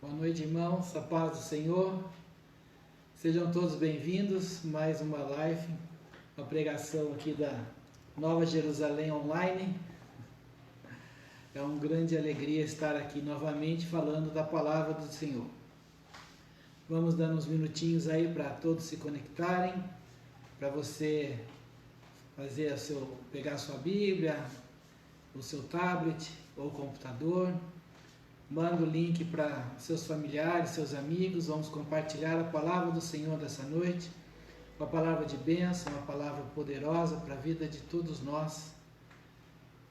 Boa noite, irmãos, a paz do Senhor. Sejam todos bem-vindos. Mais uma live, uma pregação aqui da Nova Jerusalém Online. É uma grande alegria estar aqui novamente falando da palavra do Senhor. Vamos dando uns minutinhos aí para todos se conectarem, para você pegar a sua Bíblia, o seu tablet ou computador. Manda o link para seus familiares, seus amigos. Vamos compartilhar a palavra do Senhor dessa noite. Uma palavra de bênção, uma palavra poderosa para a vida de todos nós.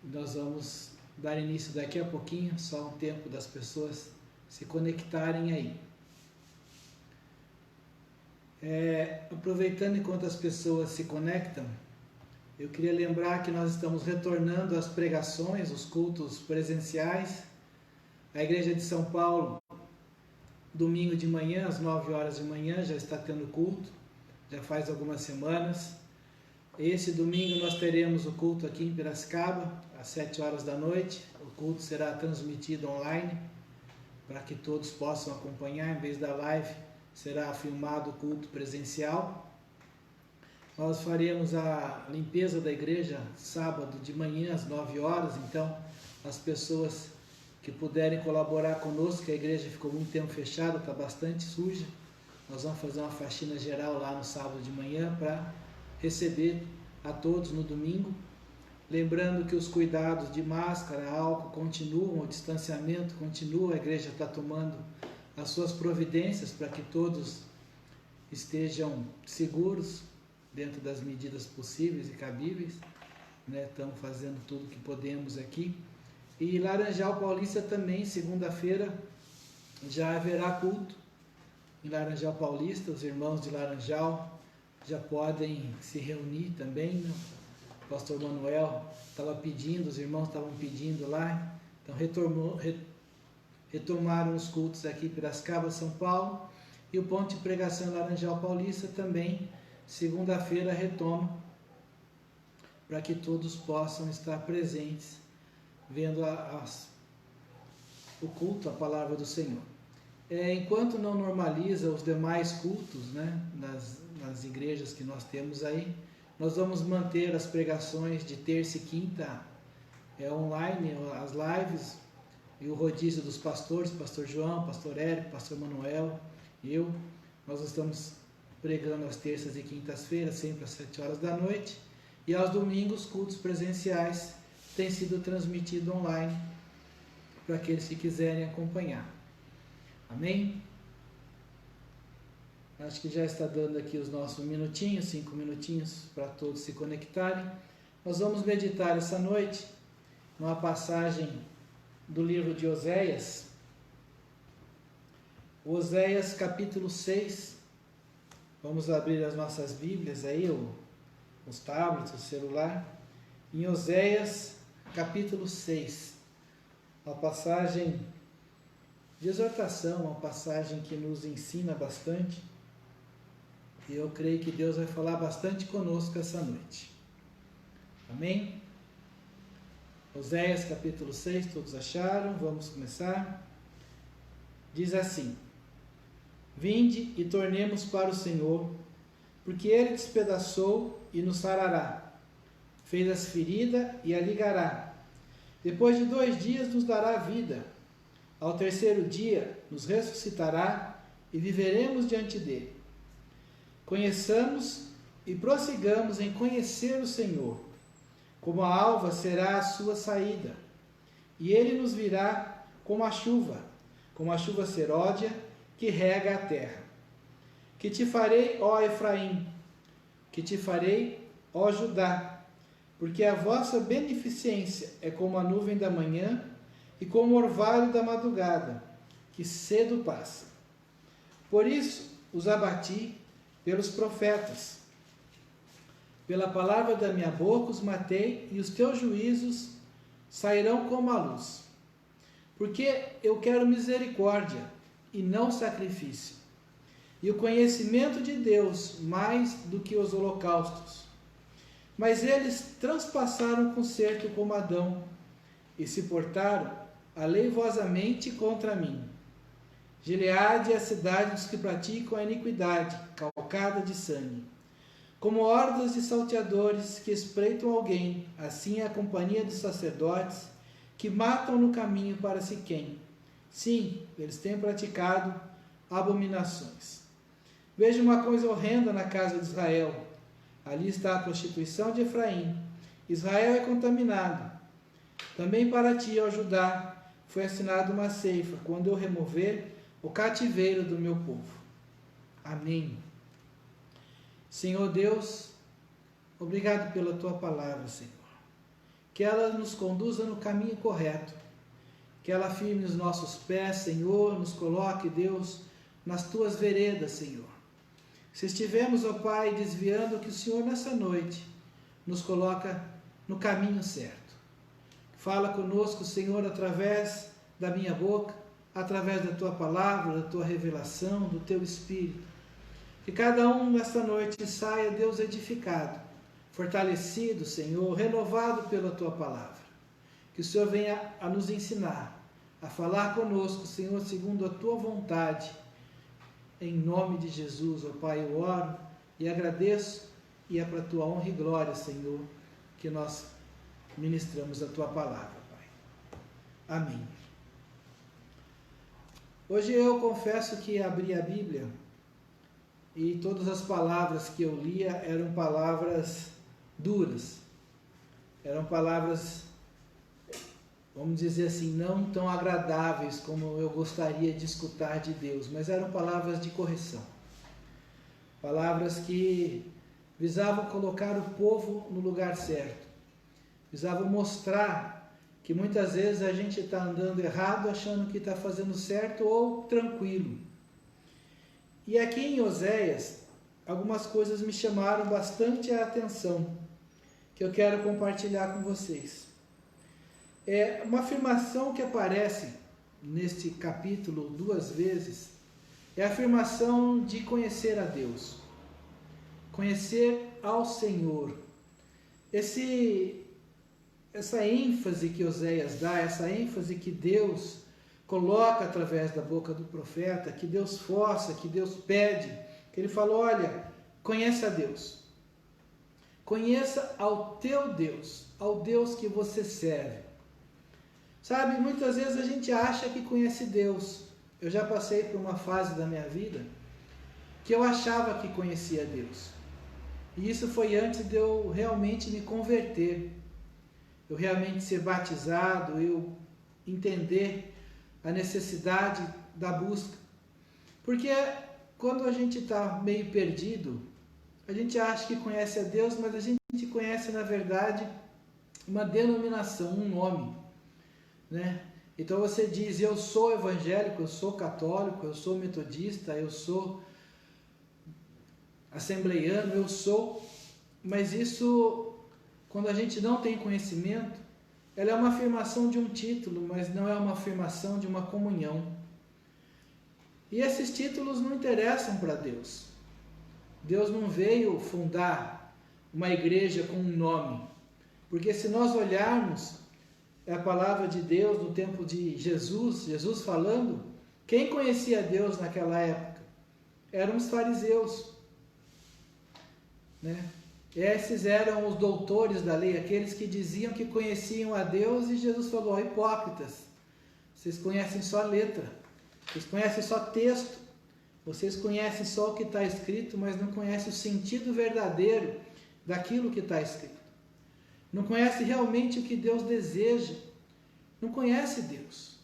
Nós vamos dar início daqui a pouquinho, só um tempo das pessoas se conectarem aí. Aproveitando enquanto as pessoas se conectam, eu queria lembrar que nós estamos retornando às pregações, os cultos presenciais. A Igreja de São Paulo, domingo de manhã, às 9 horas de manhã, já está tendo culto, já faz algumas semanas. Esse domingo nós teremos o culto aqui em Piracicaba, às 7 horas da noite. O culto será transmitido online, para que todos possam acompanhar. Em vez da live, será filmado o culto presencial. Nós faremos a limpeza da igreja sábado de manhã, às 9 horas, então as pessoas que puderem colaborar conosco, que a igreja ficou muito tempo fechada, está bastante suja. Nós vamos fazer uma faxina geral lá no sábado de manhã para receber a todos no domingo. Lembrando que os cuidados de máscara, álcool continuam, o distanciamento continua, a igreja está tomando as suas providências para que todos estejam seguros dentro das medidas possíveis e cabíveis. Estamos fazendo tudo o que podemos aqui. E Laranjal Paulista também, segunda-feira, já haverá culto. Em Laranjal Paulista, os irmãos de Laranjal já podem se reunir também. O pastor Manuel estava pedindo, os irmãos estavam pedindo lá. Então retomaram os cultos aqui em Piracicaba, São Paulo. E o ponto de pregação em Laranjal Paulista também, segunda-feira, retoma, para que todos possam estar presentes vendo o culto, a palavra do Senhor. Enquanto não normaliza os demais cultos, nas igrejas que nós temos aí, nós vamos manter as pregações de terça e quinta online, as lives, e o rodízio dos pastores, pastor João, pastor Érico, pastor Manuel, nós estamos pregando às terças e quintas-feiras, sempre às 7 horas da noite, e aos domingos, cultos presenciais tem sido transmitido online para aqueles que quiserem acompanhar. Amém? Acho que já está dando aqui os nossos minutinhos, 5 minutinhos para todos se conectarem. Nós vamos meditar essa noite numa passagem do livro de Oséias. Oséias capítulo 6. Vamos abrir as nossas Bíblias aí, os tablets, o celular. Em Oséias capítulo 6, uma passagem de exortação, uma passagem que nos ensina bastante, e eu creio que Deus vai falar bastante conosco essa noite. Amém? Oséias capítulo 6, todos acharam? Vamos começar. Diz assim: Vinde e tornemos para o Senhor, porque Ele despedaçou e nos sarará, fez as feridas e a ligará. Depois de 2 dias nos dará vida. Ao terceiro dia nos ressuscitará e viveremos diante dele. Conheçamos e prossigamos em conhecer o Senhor. Como a alva será a sua saída, e ele nos virá como a chuva seródia que rega a terra. Que te farei, ó Efraim, que te farei, ó Judá, porque a vossa beneficência é como a nuvem da manhã e como o orvalho da madrugada, que cedo passa. Por isso os abati pelos profetas. Pela palavra da minha boca os matei, e os teus juízos sairão como a luz. Porque eu quero misericórdia e não sacrifício, e o conhecimento de Deus mais do que os holocaustos. Mas eles transpassaram o concerto como Adão, e se portaram aleivosamente contra mim. Gileade é a cidade dos que praticam a iniquidade, calcada de sangue. Como hordas de salteadores que espreitam alguém, assim é a companhia dos sacerdotes que matam no caminho para Siquém. Sim, eles têm praticado abominações. Veja uma coisa horrenda na casa de Israel. Ali está a prostituição de Efraim. Israel é contaminado. Também para ti, ó Judá, foi assinada uma ceifa, quando eu remover o cativeiro do meu povo. Amém. Senhor Deus, obrigado pela tua palavra, Senhor. Que ela nos conduza no caminho correto. Que ela firme os nossos pés, Senhor, nos coloque, Deus, nas tuas veredas, Senhor. Se estivermos, ó Pai, desviando, que o Senhor nessa noite nos coloca no caminho certo. Fala conosco, Senhor, através da minha boca, através da tua palavra, da tua revelação, do teu Espírito. Que cada um nesta noite saia, Deus, edificado, fortalecido, Senhor, renovado pela tua palavra. Que o Senhor venha a nos ensinar, a falar conosco, Senhor, segundo a tua vontade. Em nome de Jesus, ó Pai, eu oro e agradeço, e é para a tua honra e glória, Senhor, que nós ministramos a tua palavra, Pai. Amém. Hoje eu confesso que abri a Bíblia e todas as palavras que eu lia eram palavras duras. Eram palavras, vamos dizer assim, não tão agradáveis como eu gostaria de escutar de Deus, mas eram palavras de correção. Palavras que visavam colocar o povo no lugar certo. Visavam mostrar que muitas vezes a gente está andando errado, achando que está fazendo certo ou tranquilo. E aqui em Oséias, algumas coisas me chamaram bastante a atenção, que eu quero compartilhar com vocês. É uma afirmação que aparece neste capítulo 2 vezes, é a afirmação de conhecer a Deus, conhecer ao Senhor. Essa ênfase que Oséias dá, essa ênfase que Deus coloca através da boca do profeta, que Deus força, que Deus pede, que ele fala, olha, conheça a Deus. Conheça ao teu Deus, ao Deus que você serve. Sabe, muitas vezes a gente acha que conhece Deus. Eu já passei por uma fase da minha vida que eu achava que conhecia Deus. E isso foi antes de eu realmente me converter. Eu realmente ser batizado, eu entender a necessidade da busca. Porque quando a gente está meio perdido, a gente acha que conhece a Deus, mas a gente conhece, na verdade, uma denominação, um nome, né? Então você diz, eu sou evangélico, eu sou católico, eu sou metodista, eu sou assembleiano, eu sou... Mas isso, quando a gente não tem conhecimento, ela é uma afirmação de um título, mas não é uma afirmação de uma comunhão. E esses títulos não interessam para Deus. Deus não veio fundar uma igreja com um nome. Porque se nós olharmos a palavra de Deus no tempo de Jesus falando, quem conhecia Deus naquela época? Eram os fariseus, né? Esses eram os doutores da lei, aqueles que diziam que conheciam a Deus, e Jesus falou, hipócritas, vocês conhecem só letra, vocês conhecem só texto, vocês conhecem só o que está escrito, mas não conhecem o sentido verdadeiro daquilo que está escrito. Não conhece realmente o que Deus deseja, não conhece Deus,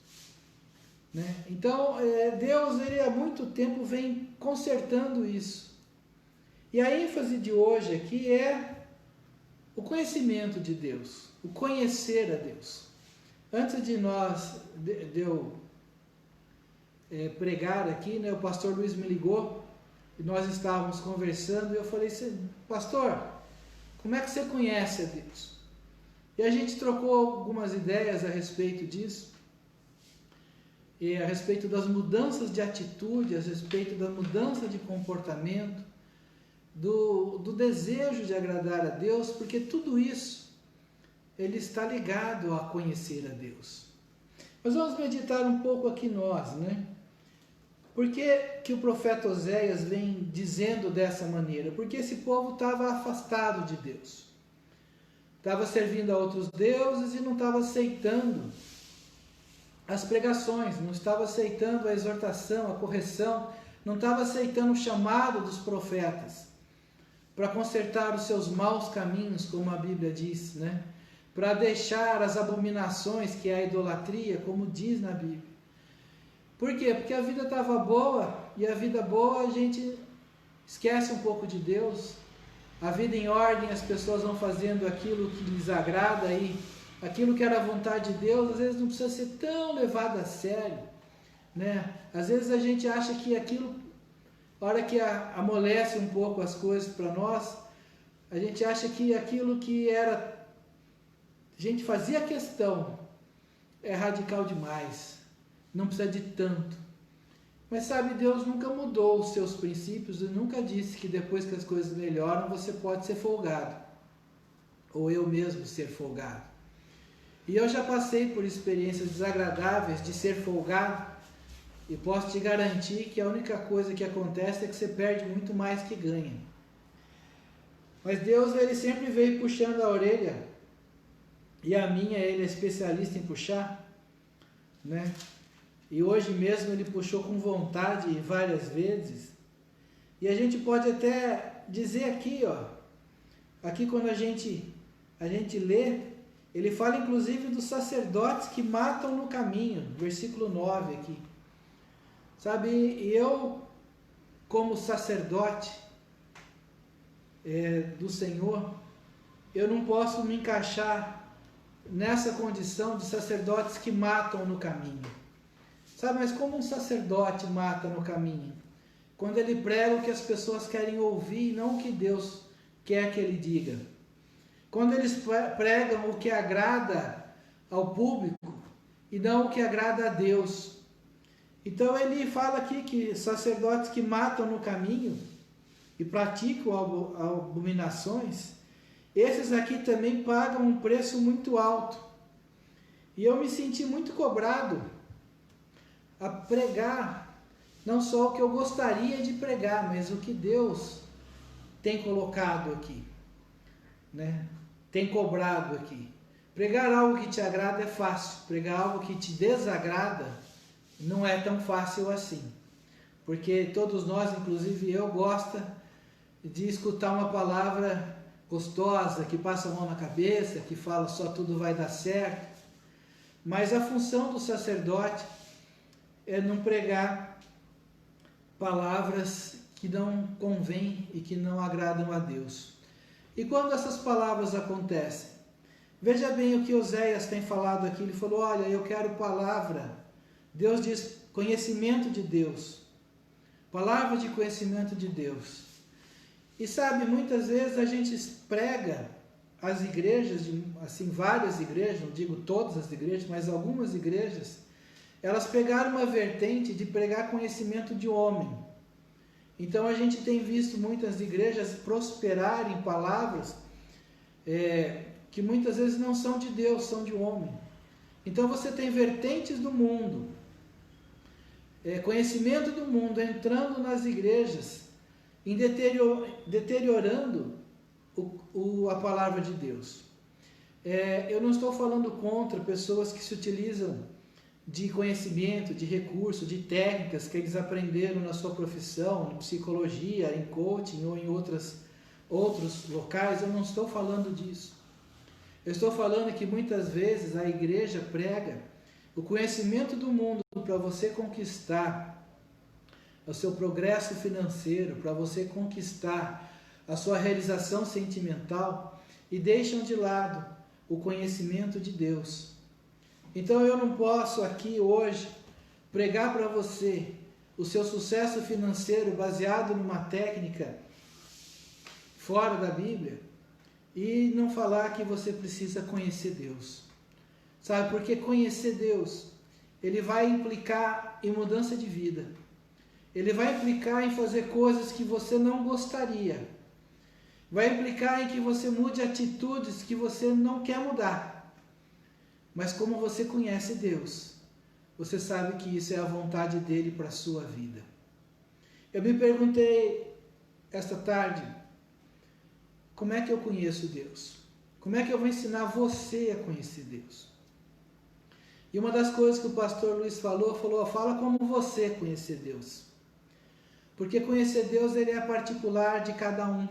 né? Então, Deus, ele há muito tempo vem consertando isso. E a ênfase de hoje aqui é o conhecimento de Deus, o conhecer a Deus. Antes de eu pregar aqui, né, o pastor Luiz me ligou e nós estávamos conversando e eu falei assim, pastor, como é que você conhece a Deus? E a gente trocou algumas ideias a respeito disso, e a respeito das mudanças de atitude, a respeito da mudança de comportamento, do desejo de agradar a Deus, porque tudo isso ele está ligado a conhecer a Deus. Mas vamos meditar um pouco aqui nós, né? Por que o profeta Oséias vem dizendo dessa maneira? Porque esse povo estava afastado de Deus. Estava servindo a outros deuses e não estava aceitando as pregações, não estava aceitando a exortação, a correção, não estava aceitando o chamado dos profetas para consertar os seus maus caminhos, como a Bíblia diz, né? Para deixar as abominações, que é a idolatria, como diz na Bíblia. Por quê? Porque a vida estava boa, e a vida boa a gente esquece um pouco de Deus. A vida em ordem, as pessoas vão fazendo aquilo que lhes agrada, e aquilo que era a vontade de Deus, às vezes não precisa ser tão levado a sério, né? Às vezes a gente acha que aquilo, a hora que amolece um pouco as coisas para nós, a gente acha que aquilo que era, a gente fazia questão, é radical demais, não precisa de tanto. Mas sabe, Deus nunca mudou os seus princípios e nunca disse que depois que as coisas melhoram você pode ser folgado, ou eu mesmo ser folgado. E eu já passei por experiências desagradáveis de ser folgado, e posso te garantir que a única coisa que acontece é que você perde muito mais que ganha. Mas Deus, ele sempre veio puxando a orelha, e a minha, ele é especialista em puxar, né? E hoje mesmo ele puxou com vontade várias vezes. E a gente pode até dizer aqui, ó, aqui quando a gente lê, ele fala inclusive dos sacerdotes que matam no caminho, versículo 9 aqui. Sabe, e eu, como sacerdote do Senhor, eu não posso me encaixar nessa condição de sacerdotes que matam no caminho. Sabe, mas como um sacerdote mata no caminho? Quando ele prega o que as pessoas querem ouvir, não o que Deus quer que ele diga. Quando eles pregam o que agrada ao público e não o que agrada a Deus. Então ele fala aqui que sacerdotes que matam no caminho e praticam abominações, esses aqui também pagam um preço muito alto. E eu me senti muito cobrado a pregar, não só o que eu gostaria de pregar, mas o que Deus tem colocado aqui, né? Tem cobrado aqui. Pregar algo que te agrada é fácil, pregar algo que te desagrada não é tão fácil assim, porque todos nós, inclusive eu, gosta de escutar uma palavra gostosa, que passa a mão na cabeça, que fala só tudo vai dar certo, mas a função do sacerdote é não pregar palavras que não convêm e que não agradam a Deus. E quando essas palavras acontecem, veja bem o que Oséias tem falado aqui. Ele falou, olha, eu quero palavra. Deus diz conhecimento de Deus, palavra de conhecimento de Deus. E sabe, muitas vezes a gente prega as igrejas, assim, várias igrejas, não digo todas as igrejas, mas algumas igrejas, elas pegaram uma vertente de pregar conhecimento de homem. Então a gente tem visto muitas igrejas prosperarem em palavras que muitas vezes não são de Deus, são de homem. Então você tem vertentes do mundo, conhecimento do mundo entrando nas igrejas, deteriorando a palavra de Deus. Eu não estou falando contra pessoas que se utilizam de conhecimento, de recurso, de técnicas que eles aprenderam na sua profissão, em psicologia, em coaching ou em outros locais. Eu não estou falando disso. Eu estou falando que muitas vezes a igreja prega o conhecimento do mundo para você conquistar o seu progresso financeiro, para você conquistar a sua realização sentimental, e deixam de lado o conhecimento de Deus. Então eu não posso aqui hoje pregar para você o seu sucesso financeiro baseado numa técnica fora da Bíblia e não falar que você precisa conhecer Deus. Sabe, porque conhecer Deus, ele vai implicar em mudança de vida. Ele vai implicar em fazer coisas que você não gostaria. Vai implicar em que você mude atitudes que você não quer mudar. Mas como você conhece Deus, você sabe que isso é a vontade dele para a sua vida. Eu me perguntei esta tarde, como é que eu conheço Deus? Como é que eu vou ensinar você a conhecer Deus? E uma das coisas que o pastor Luiz falou, fala como você conhecer Deus. Porque conhecer Deus, ele é particular de cada um.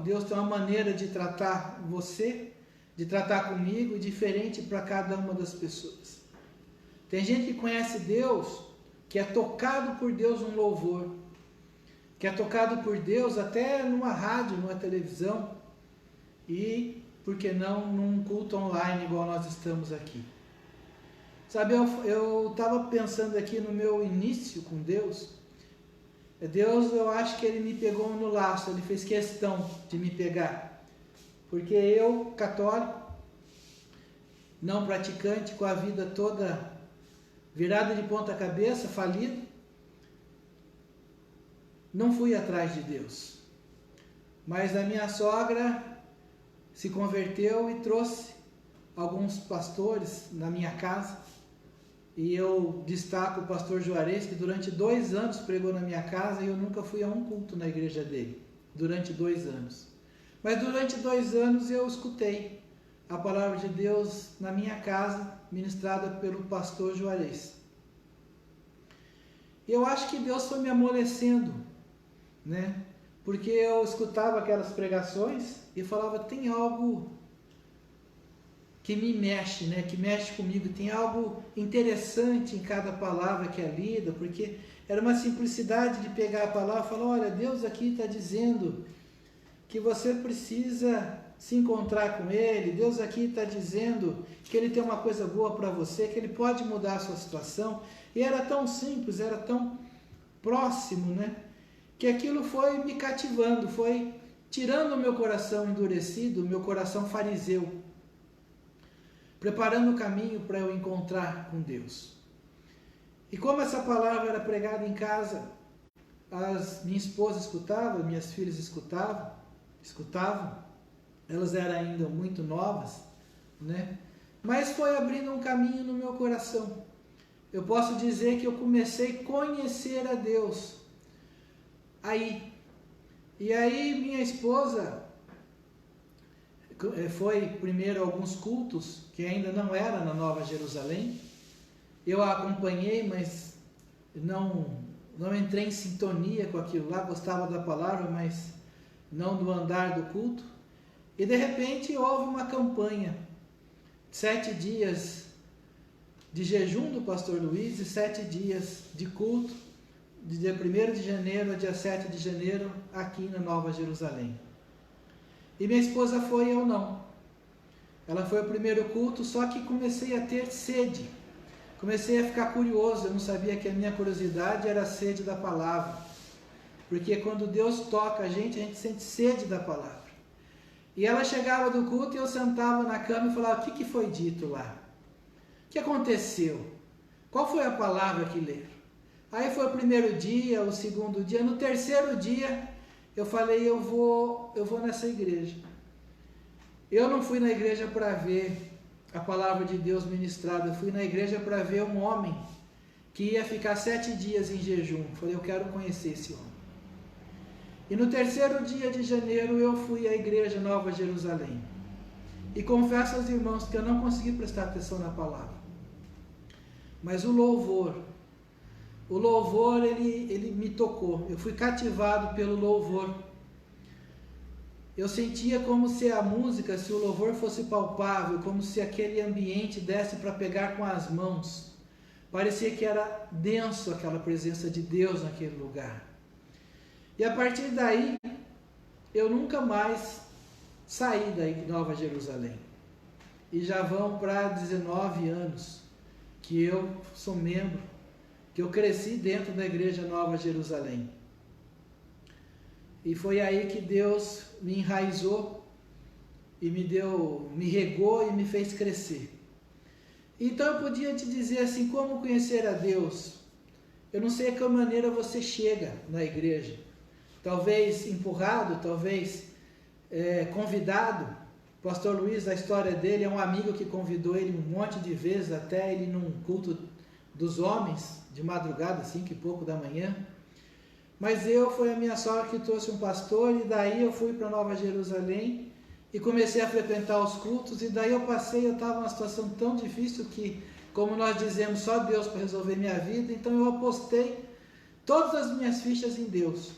Deus tem uma maneira de tratar você, de tratar comigo, diferente para cada uma das pessoas. Tem gente que conhece Deus, que é tocado por Deus num louvor, que é tocado por Deus até numa rádio, numa televisão, e, por que não, num culto online igual nós estamos aqui. Sabe, eu estava pensando aqui no meu início com Deus. Deus, eu acho que ele me pegou no laço, ele fez questão de me pegar. Porque eu, católico, não praticante, com a vida toda virada de ponta cabeça, falido, não fui atrás de Deus. Mas a minha sogra se converteu e trouxe alguns pastores na minha casa. E eu destaco o pastor Juarez, que durante 2 anos pregou na minha casa e eu nunca fui a um culto na igreja dele, durante 2 anos. Mas durante 2 anos eu escutei a palavra de Deus na minha casa, ministrada pelo pastor Juarez. E eu acho que Deus foi me amolecendo, né? Porque eu escutava aquelas pregações e falava, tem algo que me mexe, né? Que mexe comigo, tem algo interessante em cada palavra que é lida, porque era uma simplicidade de pegar a palavra e falar, olha, Deus aqui está dizendo que você precisa se encontrar com Ele, Deus aqui está dizendo que Ele tem uma coisa boa para você, que Ele pode mudar a sua situação, e era tão simples, era tão próximo, né? Que aquilo foi me cativando, foi tirando o meu coração endurecido, o meu coração fariseu, preparando o caminho para eu encontrar com Deus. E como essa palavra era pregada em casa, minha esposa escutava, minhas filhas escutavam, elas eram ainda muito novas, né? Mas foi abrindo um caminho no meu coração. Eu posso dizer que eu comecei a conhecer a Deus aí. E aí minha esposa foi primeiro a alguns cultos que ainda não era na Nova Jerusalém. Eu a acompanhei, mas não entrei em sintonia com aquilo lá, gostava da palavra, mas não do andar do culto. E de repente houve uma campanha, 7 dias de jejum do pastor Luiz e 7 dias de culto, de dia 1º de janeiro a dia 7 de janeiro, aqui na Nova Jerusalém. E minha esposa foi, eu não. Ela foi ao primeiro culto, só que comecei a ter sede. Comecei a ficar curioso, eu não sabia que a minha curiosidade era a sede da palavra. Porque quando Deus toca a gente sente sede da palavra. E ela chegava do culto e eu sentava na cama e falava, o que foi dito lá? O que aconteceu? Qual foi a palavra que leram? Aí foi o primeiro dia, o segundo dia, no terceiro dia eu falei, eu vou nessa igreja. Eu não fui na igreja para ver a palavra de Deus ministrada, eu fui na igreja para ver um homem que ia ficar 7 dias em jejum. Eu falei, eu quero conhecer esse homem. E no terceiro dia de janeiro eu fui à igreja Nova Jerusalém. E confesso aos irmãos que eu não consegui prestar atenção na palavra. Mas o louvor ele me tocou. Eu fui cativado pelo louvor. Eu sentia como se a música, se o louvor fosse palpável, como se aquele ambiente desse para pegar com as mãos. Parecia que era denso aquela presença de Deus naquele lugar. E a partir daí, eu nunca mais saí da Nova Jerusalém. E já vão para 19 anos que eu sou membro, que eu cresci dentro da igreja Nova Jerusalém. E foi aí que Deus me enraizou e me regou e me fez crescer. Então eu podia te dizer assim, como conhecer a Deus? Eu não sei a que maneira você chega na igreja. Talvez empurrado, talvez convidado. O pastor Luiz, a história dele, é um amigo que convidou ele um monte de vezes, até ele num culto dos homens, de madrugada, 5 e pouco da manhã. Mas foi a minha sogra que trouxe um pastor, e daí eu fui para Nova Jerusalém e comecei a frequentar os cultos, e daí eu estava numa situação tão difícil que, como nós dizemos, só Deus para resolver minha vida, então eu apostei todas as minhas fichas em Deus.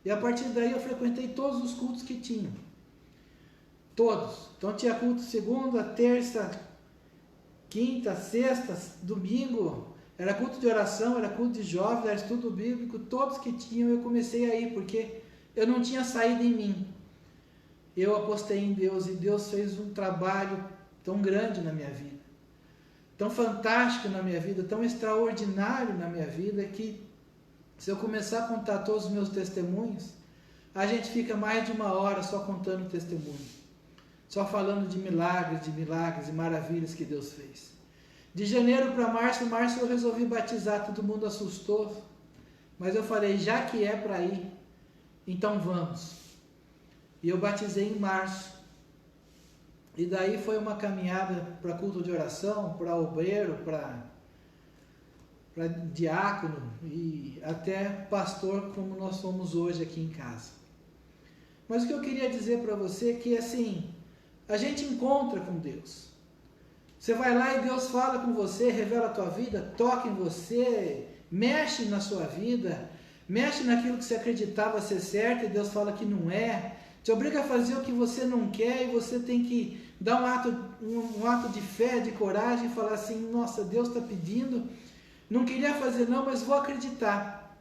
E a partir daí eu frequentei todos os cultos que tinham. Todos. Então tinha culto segunda, terça, quinta, sexta, domingo. Era culto de oração, era culto de jovens, era estudo bíblico. Todos que tinham eu comecei a ir, porque eu não tinha saído em mim. Eu apostei em Deus, e Deus fez um trabalho tão grande na minha vida, tão fantástico na minha vida, tão extraordinário na minha vida, que se eu começar a contar todos os meus testemunhos, a gente fica mais de 1 hora só contando testemunho, só falando de milagres e maravilhas que Deus fez. De janeiro para março eu resolvi batizar, todo mundo assustou, mas eu falei, já que é para ir, então vamos. E eu batizei em março. E daí foi uma caminhada para culto de oração, para obreiro, para diácono e até pastor, como nós somos hoje aqui em casa. Mas o que eu queria dizer para você é que, assim, a gente encontra com Deus. Você vai lá e Deus fala com você, revela a tua vida, toca em você, mexe na sua vida, mexe naquilo que você acreditava ser certo e Deus fala que não é, te obriga a fazer o que você não quer, e você tem que dar um ato de fé, de coragem, e falar assim, nossa, Deus está pedindo, não queria fazer não, mas vou acreditar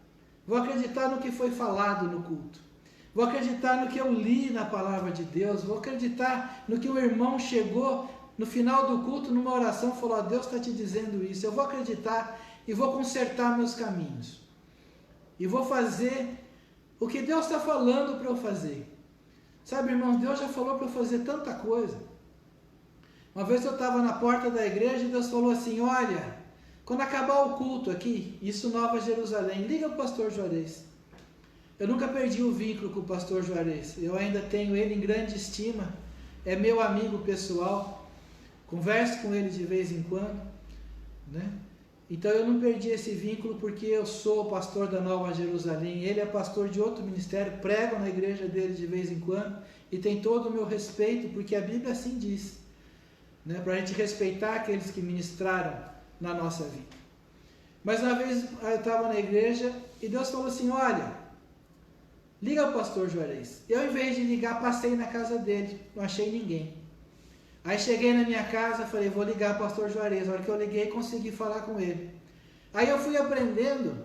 no que foi falado no culto, vou acreditar no que eu li na palavra de Deus, vou acreditar no que o irmão chegou no final do culto, numa oração, falou, oh, Deus está te dizendo isso, eu vou acreditar e vou consertar meus caminhos, e vou fazer o que Deus está falando para eu fazer. Sabe, irmãos, Deus já falou para eu fazer tanta coisa. Uma vez eu estava na porta da igreja e Deus falou assim, olha, quando acabar o culto aqui, isso Nova Jerusalém, liga para o pastor Juarez. Eu nunca perdi o vínculo com o pastor Juarez, eu ainda tenho ele em grande estima, é meu amigo pessoal, converso com ele de vez em quando, né? Então eu não perdi esse vínculo, porque eu sou pastor da Nova Jerusalém, ele é pastor de outro ministério, prego na igreja dele de vez em quando, e tem todo o meu respeito, porque a Bíblia assim diz, né? Para a gente respeitar aqueles que ministraram na nossa vida. Mas uma vez eu estava na igreja e Deus falou assim, olha, liga ao pastor Juarez. Eu, em vez de ligar, passei na casa dele, não achei ninguém. Aí cheguei na minha casa, falei, vou ligar para o pastor Juarez. A hora que eu liguei, consegui falar com ele. Aí eu fui aprendendo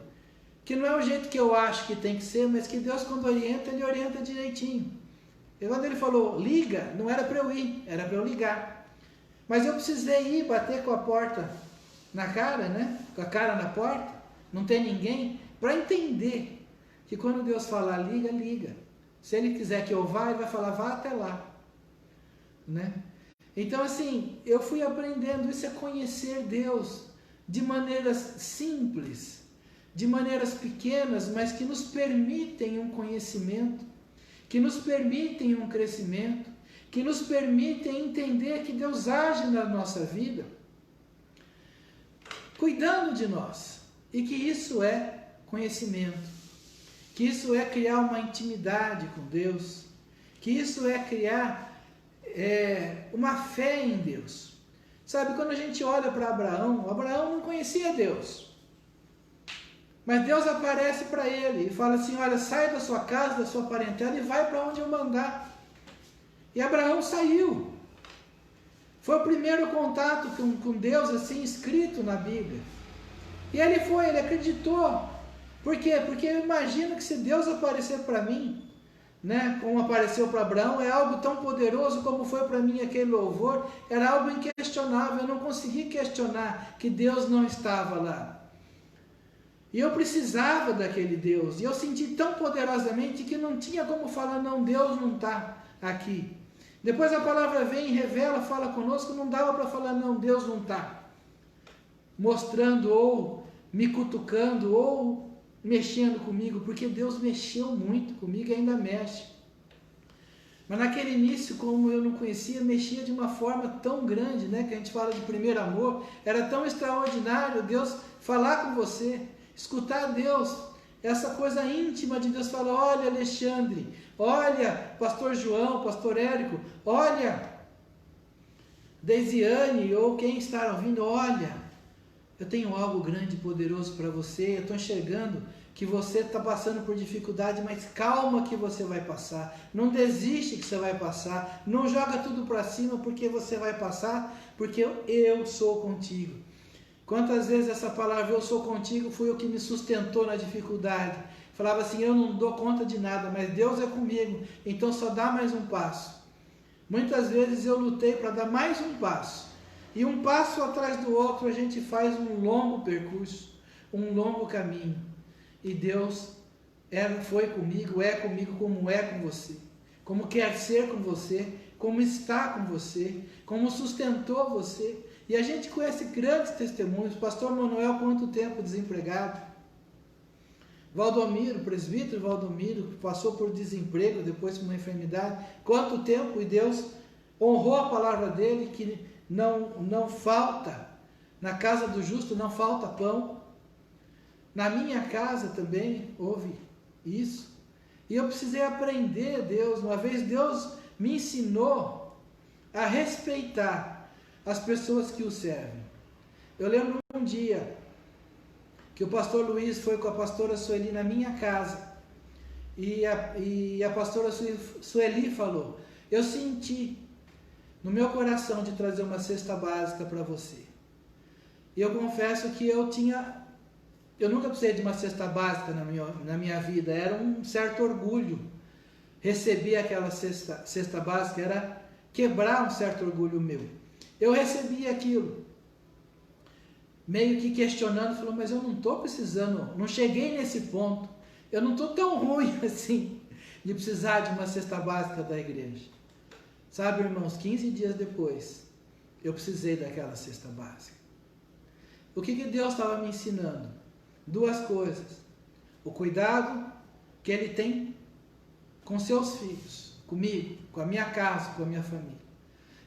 que não é o jeito que eu acho que tem que ser, mas que Deus, quando orienta, Ele orienta direitinho. E quando Ele falou, liga, não era para eu ir, era para eu ligar. Mas eu precisei ir, bater com a porta na cara, né? Com a cara na porta, não tem ninguém, para entender que quando Deus falar, liga, liga. Se Ele quiser que eu vá, Ele vai falar, vá até lá, né? Então, assim, eu fui aprendendo, isso é conhecer Deus de maneiras simples, de maneiras pequenas, mas que nos permitem um conhecimento, que nos permitem um crescimento, que nos permitem entender que Deus age na nossa vida, cuidando de nós, e que isso é conhecimento, que isso é criar uma intimidade com Deus, que isso é criar uma fé em Deus. Sabe, quando a gente olha para Abraão não conhecia Deus, mas Deus aparece para ele e fala assim, olha, sai da sua casa, da sua parentela e vai para onde eu mandar. E Abraão saiu. Foi o primeiro contato com Deus, assim, escrito na Bíblia. E ele foi, ele acreditou. Por quê? Porque eu imagino que se Deus aparecer para mim, né, como apareceu para Abraão, é algo tão poderoso como foi para mim aquele louvor, era algo inquestionável, eu não consegui questionar que Deus não estava lá. E eu precisava daquele Deus, e eu senti tão poderosamente que não tinha como falar, não, Deus não está aqui. Depois a palavra vem, revela, fala conosco, não dava para falar, não, Deus não está. Mostrando ou me cutucando ou mexendo comigo, porque Deus mexeu muito comigo e ainda mexe. Mas naquele início, como eu não conhecia, mexia de uma forma tão grande, né, que a gente fala de primeiro amor, era tão extraordinário, Deus falar com você, escutar Deus, essa coisa íntima de Deus. Fala: olha, Alexandre, olha, pastor João, pastor Érico, olha, Deisiane, ou quem está ouvindo, olha, eu tenho algo grande e poderoso para você. Eu estou enxergando que você está passando por dificuldade, mas calma que você vai passar. Não desiste que você vai passar. Não joga tudo para cima porque você vai passar, porque eu sou contigo. Quantas vezes essa palavra eu sou contigo foi o que me sustentou na dificuldade. Falava assim: eu não dou conta de nada, mas Deus é comigo, então só dá mais um passo. Muitas vezes eu lutei para dar mais um passo. E um passo atrás do outro a gente faz um longo percurso, um longo caminho. E Deus foi comigo, é comigo como é com você. Como quer ser com você, como está com você, como sustentou você. E a gente conhece grandes testemunhos. Pastor Manuel, quanto tempo desempregado. Valdomiro, presbítero Valdomiro, passou por desemprego, depois por uma enfermidade. Quanto tempo, e Deus honrou a palavra dele, que não falta, na casa do justo não falta pão. Na minha casa também houve isso. E eu precisei aprender Deus. Uma vez Deus me ensinou a respeitar as pessoas que o servem. Eu lembro um dia que o pastor Luiz foi com a pastora Sueli na minha casa. E a pastora Sueli falou: eu senti no meu coração de trazer uma cesta básica para você. E eu confesso que eu nunca precisei de uma cesta básica na minha vida. Era um certo orgulho receber aquela cesta básica, era quebrar um certo orgulho meu. Eu recebi aquilo, meio que questionando, falou: mas eu não estou precisando, não cheguei nesse ponto, eu não estou tão ruim assim de precisar de uma cesta básica da igreja. Sabe, irmãos, 15 dias depois, eu precisei daquela cesta básica. O que Deus estava me ensinando? Duas coisas: o cuidado que Ele tem com seus filhos, comigo, com a minha casa, com a minha família.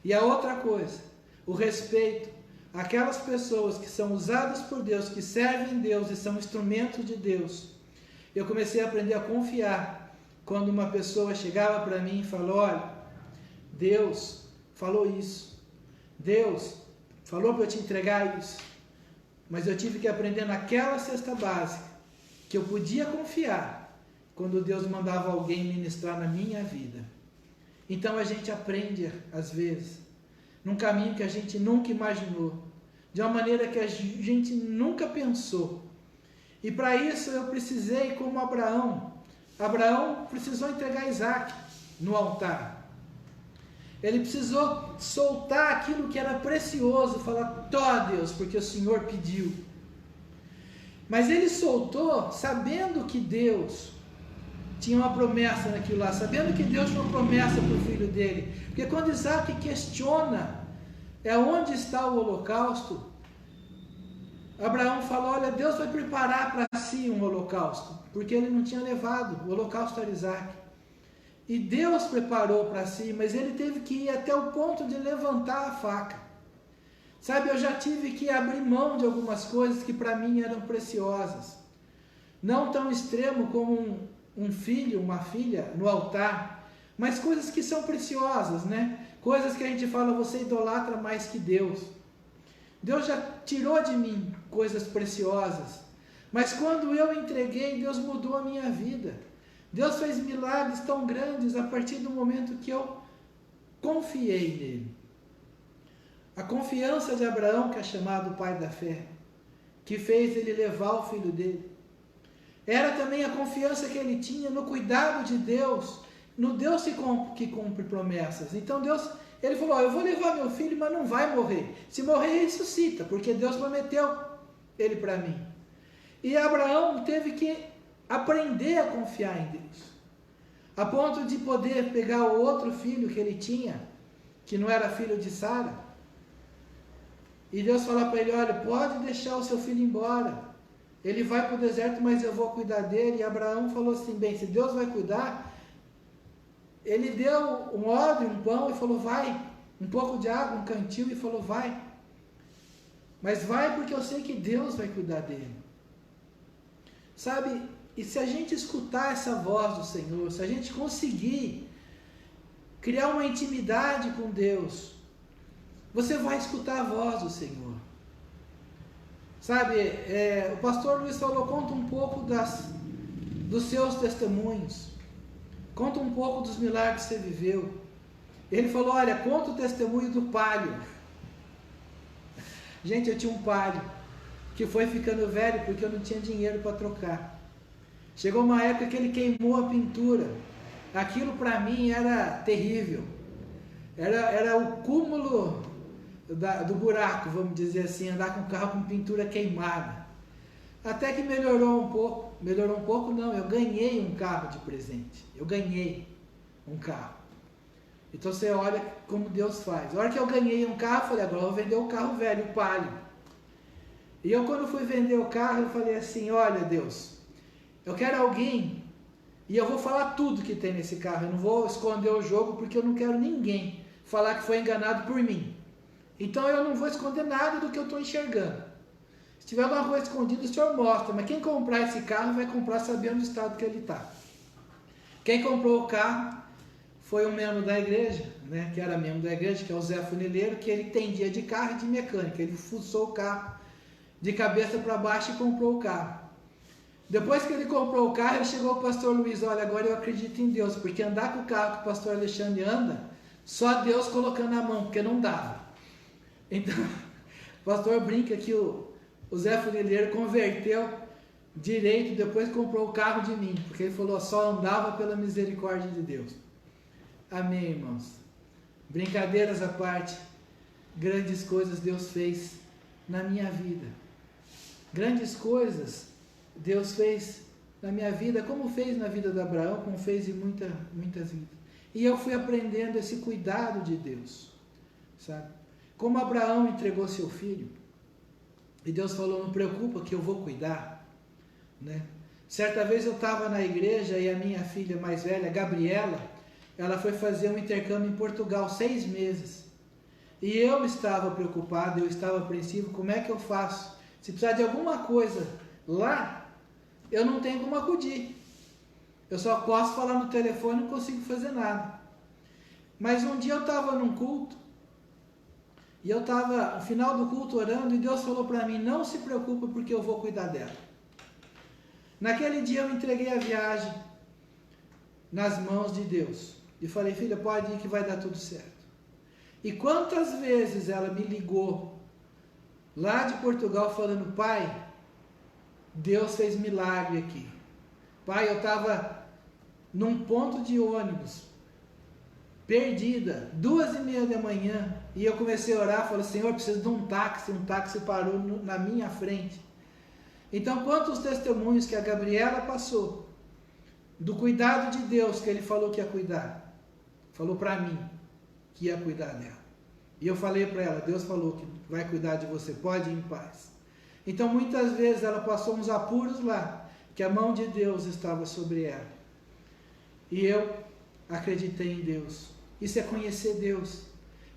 E a outra coisa, o respeito àquelas pessoas que são usadas por Deus, que servem Deus e são instrumentos de Deus. Eu comecei a aprender a confiar quando uma pessoa chegava para mim e falou: olha, Deus falou isso, Deus falou para eu te entregar isso, mas eu tive que aprender naquela cesta básica que eu podia confiar quando Deus mandava alguém ministrar na minha vida. Então a gente aprende, às vezes, num caminho que a gente nunca imaginou, de uma maneira que a gente nunca pensou. E para isso eu precisei, como Abraão precisou entregar Isaac no altar. Ele precisou soltar aquilo que era precioso, falar: tó, Deus, porque o Senhor pediu. Mas ele soltou sabendo que Deus tinha uma promessa naquilo lá, sabendo que Deus tinha uma promessa para o filho dele. Porque quando Isaac questiona onde está o holocausto, Abraão fala: olha, Deus vai preparar para si um holocausto, porque ele não tinha levado, o holocausto era Isaac. E Deus preparou para si, mas ele teve que ir até o ponto de levantar a faca. Sabe, eu já tive que abrir mão de algumas coisas que para mim eram preciosas. Não tão extremo como um filho, uma filha no altar, mas coisas que são preciosas, né? Coisas que a gente fala: você idolatra mais que Deus. Deus já tirou de mim coisas preciosas, mas quando eu entreguei, Deus mudou a minha vida. Deus fez milagres tão grandes a partir do momento que eu confiei nele. A confiança de Abraão, que é chamado pai da fé, que fez ele levar o filho dele, era também a confiança que ele tinha no cuidado de Deus, no Deus que cumpre promessas. Então ele falou: eu vou levar meu filho, mas não vai morrer. Se morrer, ressuscita, porque Deus prometeu ele para mim. E Abraão teve que aprender a confiar em Deus, a ponto de poder pegar o outro filho que ele tinha, que não era filho de Sara, e Deus falar para ele: olha, pode deixar o seu filho embora, ele vai para o deserto, mas eu vou cuidar dele. E Abraão falou assim: bem, se Deus vai cuidar, ele deu um odre, um pão, e falou: vai, um pouco de água, um cantil, e falou: vai. Mas vai porque eu sei que Deus vai cuidar dele. Sabe? E se a gente escutar essa voz do Senhor, se a gente conseguir criar uma intimidade com Deus, você vai escutar a voz do Senhor. Sabe, o pastor Luiz falou, conta um pouco dos seus testemunhos, conta um pouco dos milagres que você viveu. Ele falou, olha, conta o testemunho do Palio. Gente, eu tinha um Palio que foi ficando velho porque eu não tinha dinheiro para trocar. Chegou uma época que ele queimou a pintura. Aquilo para mim era terrível. Era o cúmulo do buraco, vamos dizer assim, andar com o carro com pintura queimada. Até que melhorou um pouco. Melhorou um pouco não, eu ganhei um carro de presente. Eu ganhei um carro. Então você olha como Deus faz. A hora que eu ganhei um carro, eu falei, agora eu vou vender o carro velho, o Palio. E eu, quando fui vender o carro, eu falei assim, olha Deus, eu quero alguém, e eu vou falar tudo que tem nesse carro, eu não vou esconder o jogo, porque eu não quero ninguém falar que foi enganado por mim. Então eu não vou esconder nada do que eu estou enxergando. Se tiver alguma coisa escondida, o senhor mostra, mas quem comprar esse carro vai comprar sabendo o estado que ele está. Quem comprou o carro foi um membro da igreja, né, que era membro da igreja, que é o Zé Funileiro, que ele entendia de carro e de mecânica. Ele fuçou o carro de cabeça para baixo e comprou o carro. Depois que ele comprou o carro, ele chegou ao pastor Luiz, olha, agora eu acredito em Deus, porque andar com o carro que o pastor Alexandre anda, só Deus colocando a mão, porque não dava. Então, o pastor brinca que o Zé Funileiro converteu direito, depois comprou o carro de mim, porque ele falou, só andava pela misericórdia de Deus. Amém, irmãos. Brincadeiras à parte, grandes coisas Deus fez na minha vida. Grandes coisas Deus fez na minha vida, como fez na vida de Abraão, como fez em muitas vidas. E eu fui aprendendo esse cuidado de Deus, sabe? Como Abraão entregou seu filho, e Deus falou, não preocupa que eu vou cuidar, né? Certa vez eu estava na igreja e a minha filha mais velha, Gabriela, ela foi fazer um intercâmbio em Portugal, 6 meses. E eu estava preocupado, eu estava apreensivo, como é que eu faço? Se precisar de alguma coisa lá, eu não tenho como acudir. Eu só posso falar no telefone e não consigo fazer nada. Mas um dia eu estava num culto, e eu estava no final do culto orando, e Deus falou para mim, não se preocupe porque eu vou cuidar dela. Naquele dia eu entreguei a viagem nas mãos de Deus. E falei, filha, pode ir que vai dar tudo certo. E quantas vezes ela me ligou lá de Portugal falando, pai, Deus fez milagre aqui. Pai, eu estava num ponto de ônibus, perdida, 2:30 da manhã, e eu comecei a orar, falei, Senhor, preciso de um táxi parou na minha frente. Então, quantos testemunhos que a Gabriela passou, do cuidado de Deus, que Ele falou que ia cuidar, falou para mim que ia cuidar dela. E eu falei para ela, Deus falou que vai cuidar de você, pode ir em paz. Então muitas vezes ela passou uns apuros lá, que a mão de Deus estava sobre ela. E eu acreditei em Deus. Isso é conhecer Deus.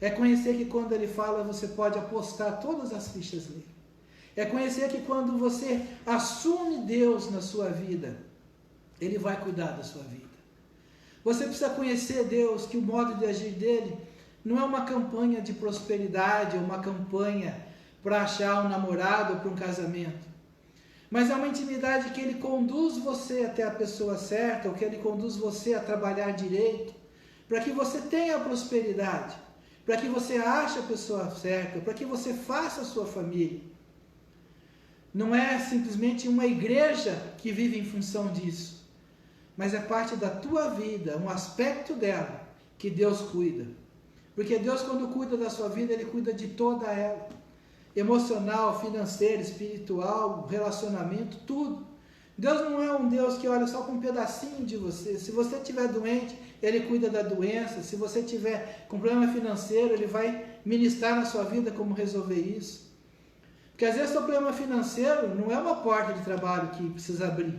É conhecer que quando Ele fala, você pode apostar todas as fichas nele. É conhecer que quando você assume Deus na sua vida, Ele vai cuidar da sua vida. Você precisa conhecer Deus, que o modo de agir dele não é uma campanha de prosperidade, ou uma campanha para achar um namorado ou para um casamento. Mas é uma intimidade que Ele conduz você até a pessoa certa, ou que Ele conduz você a trabalhar direito, para que você tenha prosperidade, para que você ache a pessoa certa, para que você faça a sua família. Não é simplesmente uma igreja que vive em função disso, mas é parte da tua vida, um aspecto dela, que Deus cuida. Porque Deus, quando cuida da sua vida, Ele cuida de toda ela. Emocional, financeiro, espiritual, relacionamento, tudo. Deus não é um Deus que olha só com um pedacinho de você. Se você estiver doente, Ele cuida da doença. Se você estiver com problema financeiro, Ele vai ministrar na sua vida como resolver isso. Porque às vezes o seu problema financeiro não é uma porta de trabalho que precisa abrir.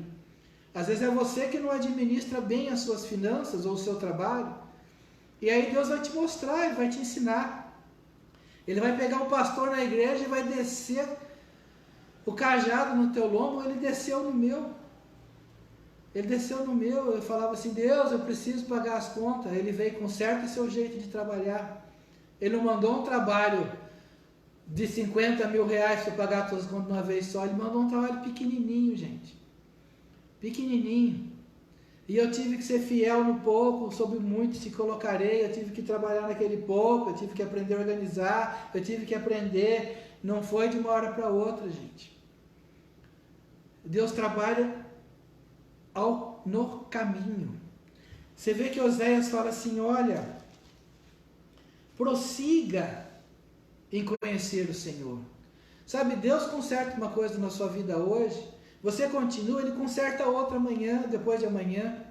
Às vezes é você que não administra bem as suas finanças ou o seu trabalho. E aí Deus vai te mostrar, Ele vai te ensinar. Ele vai pegar um pastor na igreja e vai descer o cajado no teu lombo. Ele desceu no meu. Ele desceu no meu. Eu falava assim: Deus, eu preciso pagar as contas. Ele veio com certo seu jeito de trabalhar. Ele não mandou um trabalho de 50 mil reais para pagar todas as contas de uma vez só. Ele mandou um trabalho pequenininho, gente. Pequenininho. E eu tive que ser fiel no pouco, sobre muito te colocarei. Eu tive que trabalhar naquele pouco, eu tive que aprender a organizar, eu tive que aprender. Não foi de uma hora para outra, gente. Deus trabalha no caminho. Você vê que Oséias fala assim: olha, prossiga em conhecer o Senhor. Sabe, Deus conserta uma coisa na sua vida hoje, você continua, Ele conserta outra amanhã, depois de amanhã.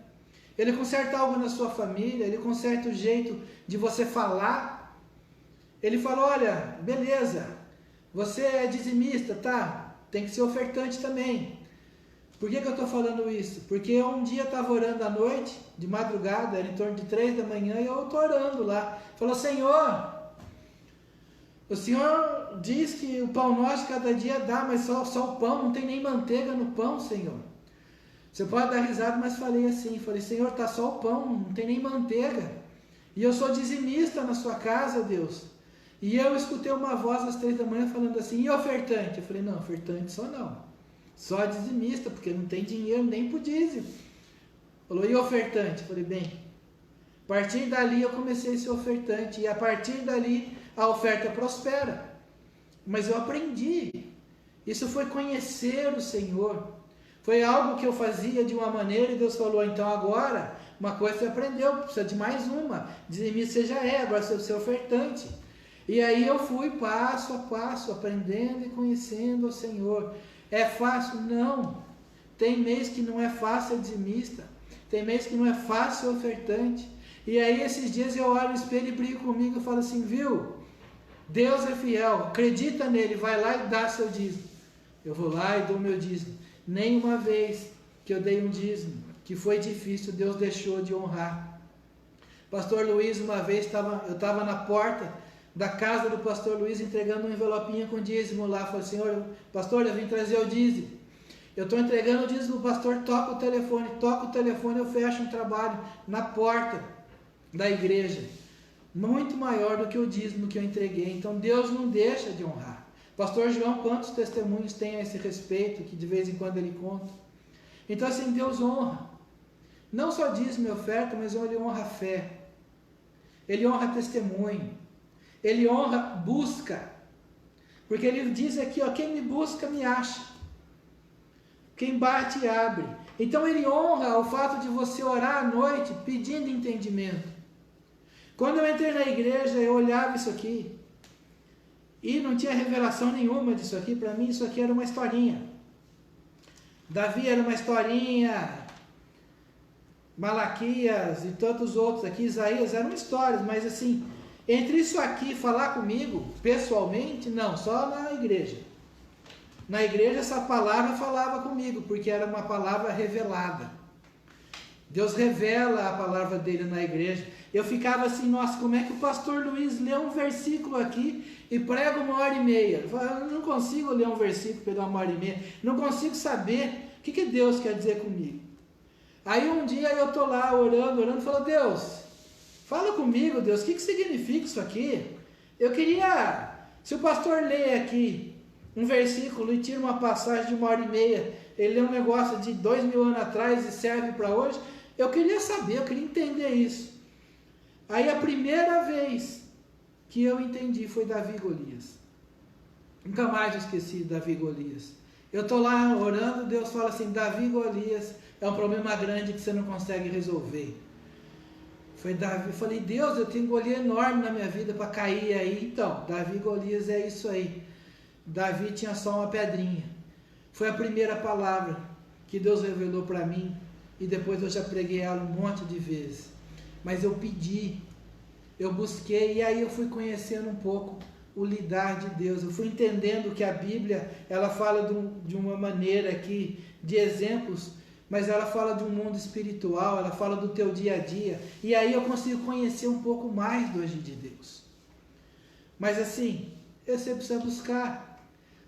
Ele conserta algo na sua família, Ele conserta o jeito de você falar. Ele fala: olha, beleza, você é dizimista, tá? Tem que ser ofertante também. Por que eu estou falando isso? Porque eu um dia estava orando à noite, de madrugada, era em torno de 3 da manhã, e eu estou orando lá. Falou: Senhor, o Senhor diz que o pão nosso cada dia dá, mas só o pão, não tem nem manteiga no pão, Senhor. Você pode dar risada, mas falei assim, Senhor, está só o pão, não tem nem manteiga. E eu sou dizimista na sua casa, Deus. E eu escutei uma voz às 3 da manhã falando assim: e ofertante? Eu falei: não, ofertante só não. Só dizimista, porque não tem dinheiro nem para o dízimo. Falou: e ofertante? Eu falei: bem, a partir dali eu comecei a ser ofertante. E a partir dali a oferta prospera. Mas eu aprendi. Isso foi conhecer o Senhor. Foi algo que eu fazia de uma maneira e Deus falou: então agora, uma coisa você aprendeu, precisa de mais uma. Dizimista você já é, agora você é ofertante. E aí eu fui passo a passo, aprendendo e conhecendo o Senhor. É fácil? Não. Tem mês que não é fácil ser dizimista. Tem mês que não é fácil ser ofertante. E aí esses dias eu olho no espelho e brigo comigo e falo assim: viu? Deus é fiel, acredita nele, vai lá e dá seu dízimo. Eu vou lá e dou meu dízimo. Nenhuma vez que eu dei um dízimo, que foi difícil, Deus deixou de honrar. Pastor Luiz, uma vez, eu estava na porta da casa do pastor Luiz, entregando um envelopinho com dízimo lá. Falei: Senhor, pastor, eu vim trazer o dízimo. Eu estou entregando o dízimo, o pastor toca o telefone, eu fecho um trabalho na porta da igreja. Muito maior do que o dízimo que eu entreguei. Então Deus não deixa de honrar. Pastor João, quantos testemunhos tem a esse respeito, que de vez em quando ele conta? Então assim, Deus honra. Não só dízimo e oferta, mas Ele honra a fé. Ele honra testemunho. Ele honra busca. Porque Ele diz aqui, ó, quem me busca me acha. Quem bate abre. Então Ele honra o fato de você orar à noite pedindo entendimento. Quando eu entrei na igreja, eu olhava isso aqui e não tinha revelação nenhuma disso aqui. Para mim, isso aqui era uma historinha. Davi era uma historinha, Malaquias e tantos outros aqui, Isaías, eram histórias, mas assim, entre isso aqui e falar comigo, pessoalmente, não, só na igreja. Na igreja essa palavra falava comigo, porque era uma palavra revelada. Deus revela a palavra dele na igreja. Eu ficava assim: nossa, como é que o pastor Luiz lê um versículo aqui e prega 1h30? Eu não consigo ler um versículo e pegar 1h30. Não consigo saber o que Deus quer dizer comigo. Aí um dia eu estou lá orando, falo: Deus, fala comigo, Deus, o que significa isso aqui? Eu queria, se o pastor lê aqui um versículo e tira uma passagem de 1h30, ele lê um negócio de 2000 anos atrás e serve para hoje, eu queria saber, eu queria entender isso. Aí a primeira vez que eu entendi foi Davi e Golias. Nunca mais esqueci de Davi e Golias. Eu estou lá orando, Deus fala assim: Davi e Golias é um problema grande que você não consegue resolver. Foi Davi, eu falei: Deus, eu tenho um Golias enorme na minha vida para cair aí. Então, Davi e Golias é isso aí. Davi tinha só uma pedrinha. Foi a primeira palavra que Deus revelou para mim, e depois eu já preguei ela um monte de vezes. Mas eu pedi, eu busquei, e aí eu fui conhecendo um pouco o lidar de Deus. Eu fui entendendo que a Bíblia, ela fala de uma maneira aqui, de exemplos, mas ela fala de um mundo espiritual, ela fala do teu dia a dia, e aí eu consigo conhecer um pouco mais do agir de Deus. Mas assim, você precisa buscar.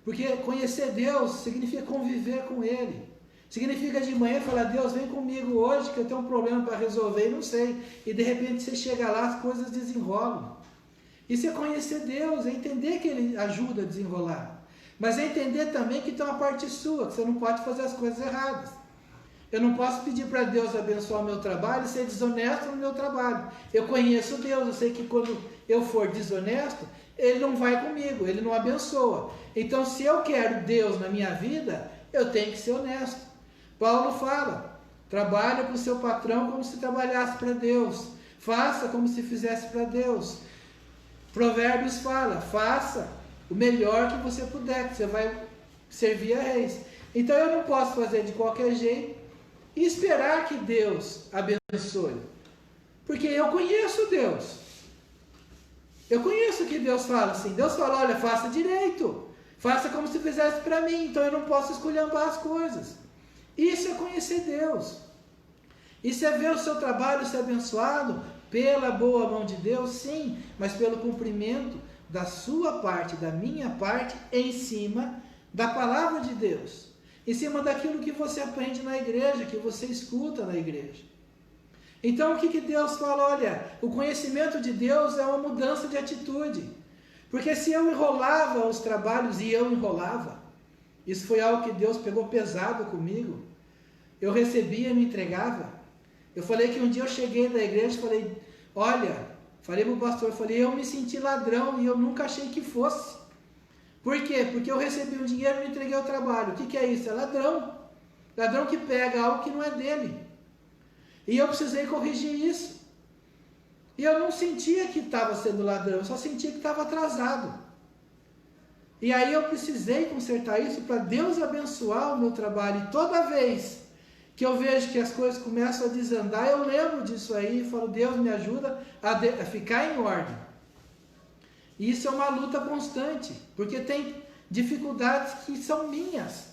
Porque conhecer Deus significa conviver com Ele. Significa de manhã falar, Deus, vem comigo hoje que eu tenho um problema para resolver e não sei. E de repente você chega lá, as coisas desenrolam. Isso é conhecer Deus, é entender que Ele ajuda a desenrolar. Mas é entender também que tem uma parte sua, que você não pode fazer as coisas erradas. Eu não posso pedir para Deus abençoar o meu trabalho e ser desonesto no meu trabalho. Eu conheço Deus, eu sei que quando eu for desonesto, Ele não vai comigo, Ele não abençoa. Então, se eu quero Deus na minha vida, eu tenho que ser honesto. Paulo fala, trabalha para o seu patrão como se trabalhasse para Deus. Faça como se fizesse para Deus. Provérbios fala, faça o melhor que você puder, que você vai servir a reis. Então eu não posso fazer de qualquer jeito e esperar que Deus abençoe. Porque eu conheço Deus. Eu conheço que Deus fala assim. Deus fala, olha, faça direito. Faça como se fizesse para mim. Então eu não posso esculhambar as coisas. Isso é conhecer Deus. Isso é ver o seu trabalho ser abençoado pela boa mão de Deus, sim, mas pelo cumprimento da sua parte, da minha parte, em cima da palavra de Deus. Em cima daquilo que você aprende na igreja, que você escuta na igreja. Então o que Deus fala? Olha, o conhecimento de Deus é uma mudança de atitude. Porque se eu enrolava os trabalhos, e eu enrolava, isso foi algo que Deus pegou pesado comigo, eu recebia e me entregava. Eu falei que um dia eu cheguei da igreja e falei, olha, falei para o pastor, falei, eu me senti ladrão e eu nunca achei que fosse. Por quê? Porque eu recebi um dinheiro e me entreguei ao trabalho. O que é isso? É ladrão. Ladrão que pega algo que não é dele. E eu precisei corrigir isso. E eu não sentia que estava sendo ladrão, eu só sentia que estava atrasado. E aí eu precisei consertar isso para Deus abençoar o meu trabalho. E toda vez que eu vejo que as coisas começam a desandar, eu lembro disso aí e falo, Deus me ajuda a ficar em ordem. E isso é uma luta constante, porque tem dificuldades que são minhas.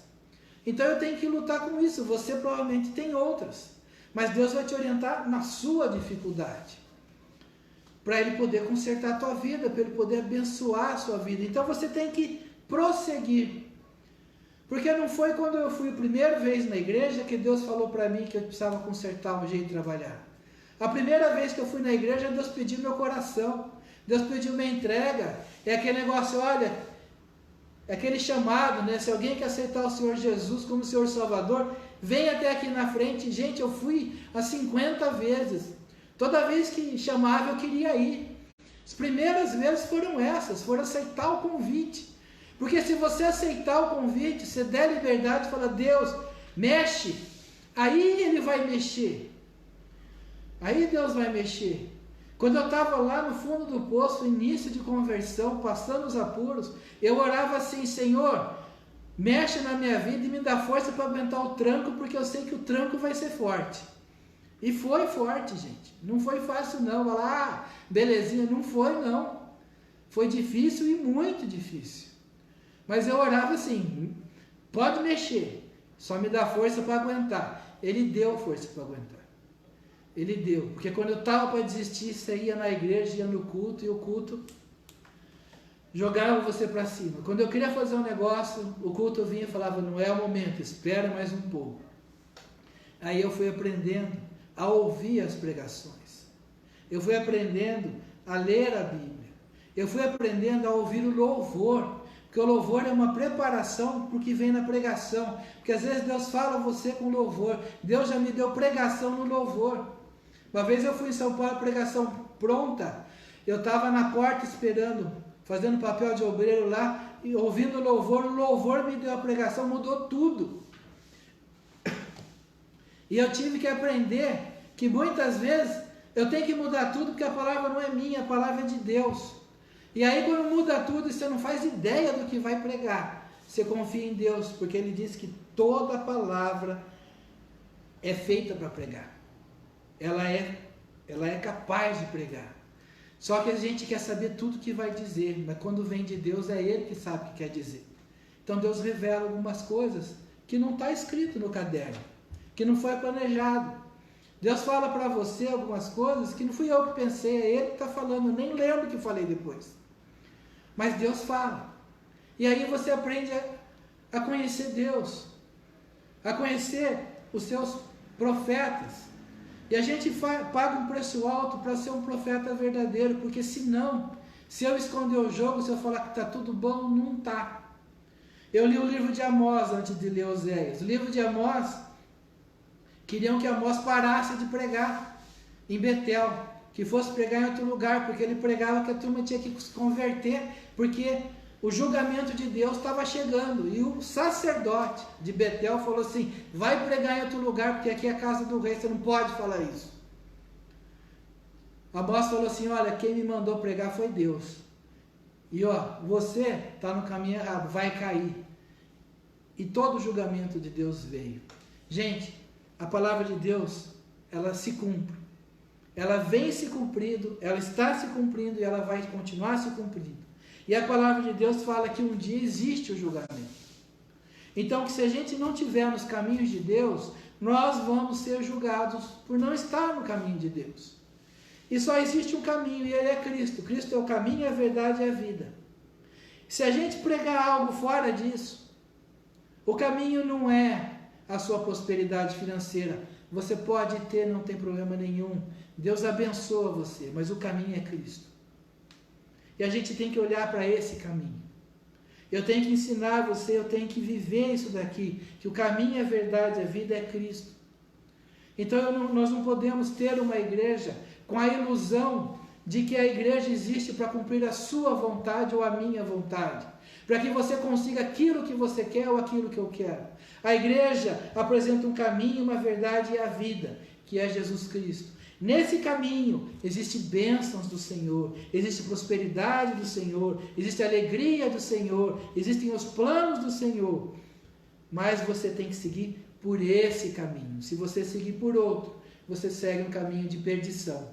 Então eu tenho que lutar com isso, você provavelmente tem outras. Mas Deus vai te orientar na sua dificuldade, para Ele poder consertar a tua vida, para Ele poder abençoar a sua vida. Então você tem que prosseguir. Porque não foi quando eu fui a primeira vez na igreja que Deus falou para mim que eu precisava consertar um jeito de trabalhar. A primeira vez que eu fui na igreja, Deus pediu meu coração. Deus pediu minha entrega. É aquele negócio, olha, é aquele chamado, né? Se alguém quer aceitar o Senhor Jesus como Senhor Salvador, vem até aqui na frente. Gente, eu fui 50 vezes. Toda vez que chamava, eu queria ir. As primeiras vezes foram essas, foram aceitar o convite. Porque se você aceitar o convite, você der liberdade e falar, Deus, mexe, aí Ele vai mexer. Aí Deus vai mexer. Quando eu estava lá no fundo do poço, início de conversão, passando os apuros, eu orava assim, Senhor, mexe na minha vida e me dá força para aguentar o tranco, porque eu sei que o tranco vai ser forte. E foi forte, gente. Não foi fácil não. Falar, belezinha, não foi não. Foi difícil e muito difícil. Mas eu orava assim, pode mexer, só me dá força para aguentar. Ele deu força para aguentar. Ele deu, porque quando eu estava para desistir, você ia na igreja, ia no culto, e o culto jogava você para cima. Quando eu queria fazer um negócio, o culto vinha e falava, não é o momento, espera mais um pouco. Aí eu fui aprendendo a ouvir as pregações. Eu fui aprendendo a ler a Bíblia. Eu fui aprendendo a ouvir o louvor. Porque o louvor é uma preparação para o que vem na pregação. Porque às vezes Deus fala a você com louvor. Deus já me deu pregação no louvor. Uma vez eu fui em São Paulo, pregação pronta. Eu estava na porta esperando, fazendo papel de obreiro lá, e ouvindo o louvor me deu a pregação, mudou tudo. E eu tive que aprender que muitas vezes eu tenho que mudar tudo, porque a palavra não é minha, a palavra é de Deus. E aí quando muda tudo e você não faz ideia do que vai pregar, você confia em Deus, porque Ele diz que toda palavra é feita para pregar. Ela é capaz de pregar. Só que a gente quer saber tudo que vai dizer, mas quando vem de Deus é Ele que sabe o que quer dizer. Então Deus revela algumas coisas que não está escrito no caderno, que não foi planejado. Deus fala para você algumas coisas que não fui eu que pensei, é Ele que está falando, eu nem lembro o que falei depois. Mas Deus fala. E aí você aprende a conhecer Deus, a conhecer os seus profetas. E a gente paga um preço alto para ser um profeta verdadeiro, porque senão, se eu esconder o jogo, se eu falar que está tudo bom, não está. Eu li o livro de Amós antes de ler Oséias. O livro de Amós, queriam que Amós parasse de pregar em Betel, que fosse pregar em outro lugar, porque ele pregava que a turma tinha que se converter, porque o julgamento de Deus estava chegando. E o sacerdote de Betel falou assim: vai pregar em outro lugar, porque aqui é a casa do rei, você não pode falar isso. Amós falou assim: olha, quem me mandou pregar foi Deus. E você está no caminho errado, vai cair. E todo o julgamento de Deus veio. Gente, a palavra de Deus, ela se cumpre. Ela vem se cumprindo, ela está se cumprindo e ela vai continuar se cumprindo. E a palavra de Deus fala que um dia existe o julgamento. Então, que se a gente não estiver nos caminhos de Deus, nós vamos ser julgados por não estar no caminho de Deus. E só existe um caminho, e ele é Cristo. Cristo é o caminho, a verdade e a vida. Se a gente pregar algo fora disso, o caminho não é a sua prosperidade financeira. Você pode ter, não tem problema nenhum. Deus abençoa você, mas o caminho é Cristo. E a gente tem que olhar para esse caminho. Eu tenho que ensinar você, eu tenho que viver isso daqui, que o caminho, a verdade, a vida é Cristo. Então nós não podemos ter uma igreja com a ilusão de que a igreja existe para cumprir a sua vontade ou a minha vontade, para que você consiga aquilo que você quer ou aquilo que eu quero. A igreja apresenta um caminho, uma verdade e a vida, que é Jesus Cristo. Nesse caminho existe bênçãos do Senhor, existe prosperidade do Senhor, existe alegria do Senhor, existem os planos do Senhor, mas você tem que seguir por esse caminho. Se você seguir por outro, você segue um caminho de perdição.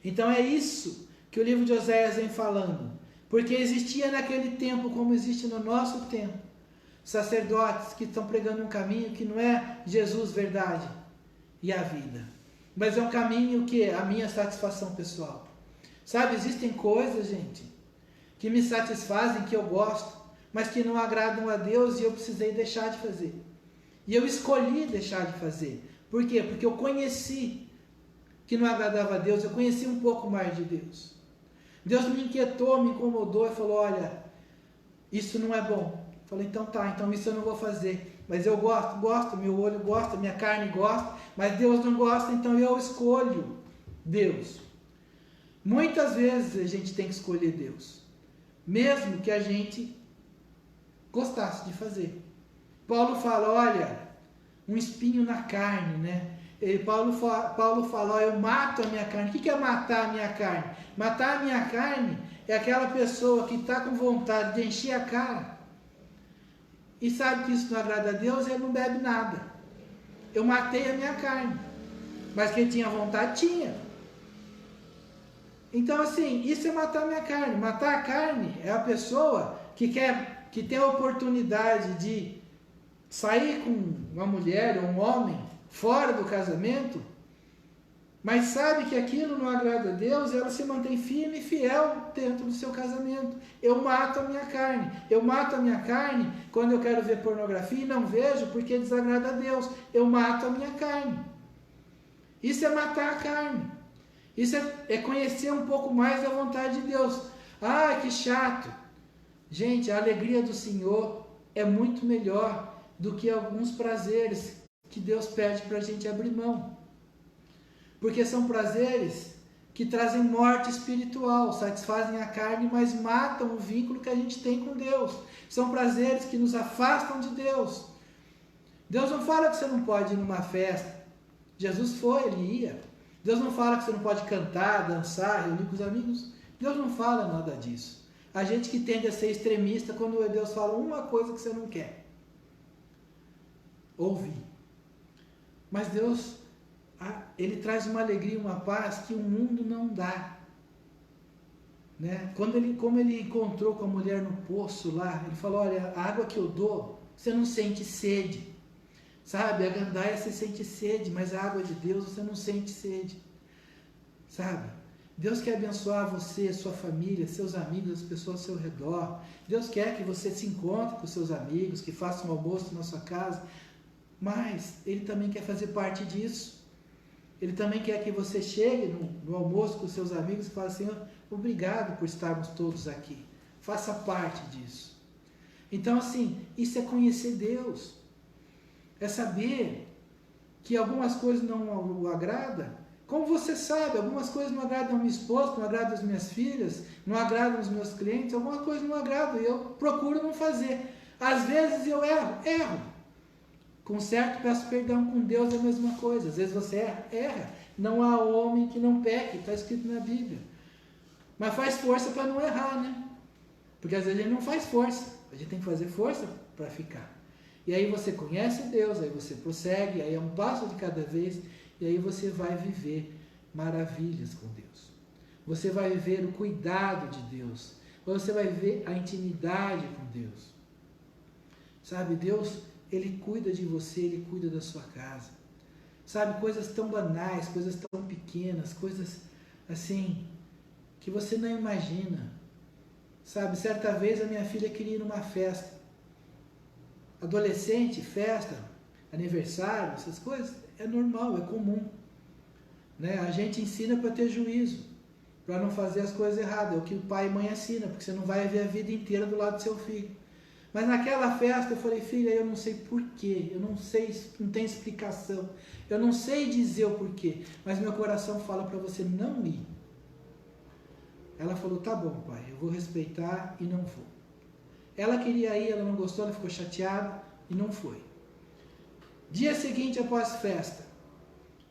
Então é isso que o livro de Oséias vem falando, porque existia naquele tempo, como existe no nosso tempo, sacerdotes que estão pregando um caminho que não é Jesus, verdade e a vida, mas é um caminho que é a minha satisfação pessoal. Sabe, existem coisas, gente, que me satisfazem, que eu gosto, mas que não agradam a Deus e eu precisei deixar de fazer. E eu escolhi deixar de fazer. Por quê? Porque eu conheci que não agradava a Deus, eu conheci um pouco mais de Deus. Deus me inquietou, me incomodou e falou: olha, isso não é bom. Eu falei: então tá, então isso eu não vou fazer. Mas eu gosto, meu olho gosta, minha carne gosta, mas Deus não gosta, então eu escolho Deus. Muitas vezes a gente tem que escolher Deus, mesmo que a gente gostasse de fazer. Paulo fala: olha, um espinho na carne, né? Paulo fala: ó, eu mato a minha carne. O que é matar a minha carne? Matar a minha carne é aquela pessoa que está com vontade de encher a cara e sabe que isso não agrada a Deus e ele não bebe nada. Eu matei a minha carne, mas quem tinha vontade tinha. Então assim, isso é matar a minha carne. Matar a carne é a pessoa que tem a oportunidade de sair com uma mulher ou um homem fora do casamento, mas sabe que aquilo não agrada a Deus e ela se mantém firme e fiel dentro do seu casamento. Eu mato a minha carne. Eu mato a minha carne quando eu quero ver pornografia e não vejo porque desagrada a Deus. Eu mato a minha carne. Isso é matar a carne. Isso é conhecer um pouco mais da vontade de Deus. Ah, que chato. Gente, a alegria do Senhor é muito melhor do que alguns prazeres que Deus pede para a gente abrir mão. Porque são prazeres que trazem morte espiritual, satisfazem a carne, mas matam o vínculo que a gente tem com Deus. São prazeres que nos afastam de Deus. Deus não fala que você não pode ir numa festa. Jesus foi, ele ia. Deus não fala que você não pode cantar, dançar, reunir com os amigos. Deus não fala nada disso. A gente que tende a ser extremista quando Deus fala uma coisa que você não quer ouvir. Mas Deus, ele traz uma alegria, uma paz que o mundo não dá. Né? Como ele encontrou com a mulher no poço lá, ele falou: olha, a água que eu dou, você não sente sede. Sabe, a gandaia você sente sede, mas a água de Deus você não sente sede. Sabe? Deus quer abençoar você, sua família, seus amigos, as pessoas ao seu redor. Deus quer que você se encontre com seus amigos, que faça um almoço na sua casa. Mas Ele também quer fazer parte disso. Ele também quer que você chegue no almoço com seus amigos e fale, Senhor, obrigado por estarmos todos aqui. Faça parte disso. Então, assim, isso é conhecer Deus. É saber que algumas coisas não o agradam. Como você sabe, algumas coisas não agradam a minha esposa, não agradam as minhas filhas, não agradam os meus clientes, algumas coisas não agradam e eu procuro não fazer. Às vezes eu erro. Conserto, peço perdão. Com Deus é a mesma coisa. Às vezes você erra. Não há homem que não peque, está escrito na Bíblia. Mas faz força para não errar, né? Porque às vezes a gente não faz força. A gente tem que fazer força para ficar. E aí você conhece Deus, aí você prossegue, aí é um passo de cada vez, e aí você vai viver maravilhas com Deus. Você vai viver o cuidado de Deus. Você vai viver a intimidade com Deus. Sabe, Deus, Ele cuida de você, Ele cuida da sua casa. Sabe, coisas tão banais, coisas tão pequenas, coisas assim, que você não imagina. Sabe, certa vez a minha filha queria ir numa festa. Adolescente, festa, aniversário, essas coisas, é normal, é comum. Né? A gente ensina para ter juízo, para não fazer as coisas erradas. É o que o pai e mãe ensinam, porque você não vai ver a vida inteira do lado do seu filho. Mas naquela festa eu falei, filha, eu não sei porquê, eu não sei, não tem explicação, eu não sei dizer o porquê, mas meu coração fala para você não ir. Ela falou, tá bom, pai, eu vou respeitar e não vou. Ela queria ir, ela não gostou, ela ficou chateada e não foi. Dia seguinte, após festa,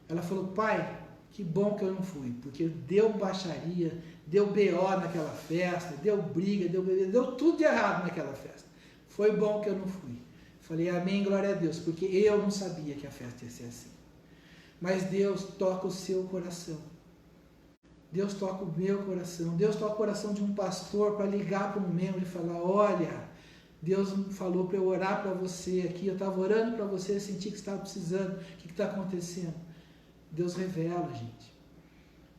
ela falou, pai, que bom que eu não fui, porque deu baixaria, deu BO naquela festa, deu briga, deu tudo de errado naquela festa. Foi bom que eu não fui. Falei, amém, glória a Deus, porque eu não sabia que a festa ia ser assim. Mas Deus toca o seu coração. Deus toca o meu coração. Deus toca o coração de um pastor para ligar para um membro e falar, olha, Deus falou para eu orar para você aqui, eu estava orando para você, eu senti que estava precisando, o que está acontecendo? Deus revela, gente.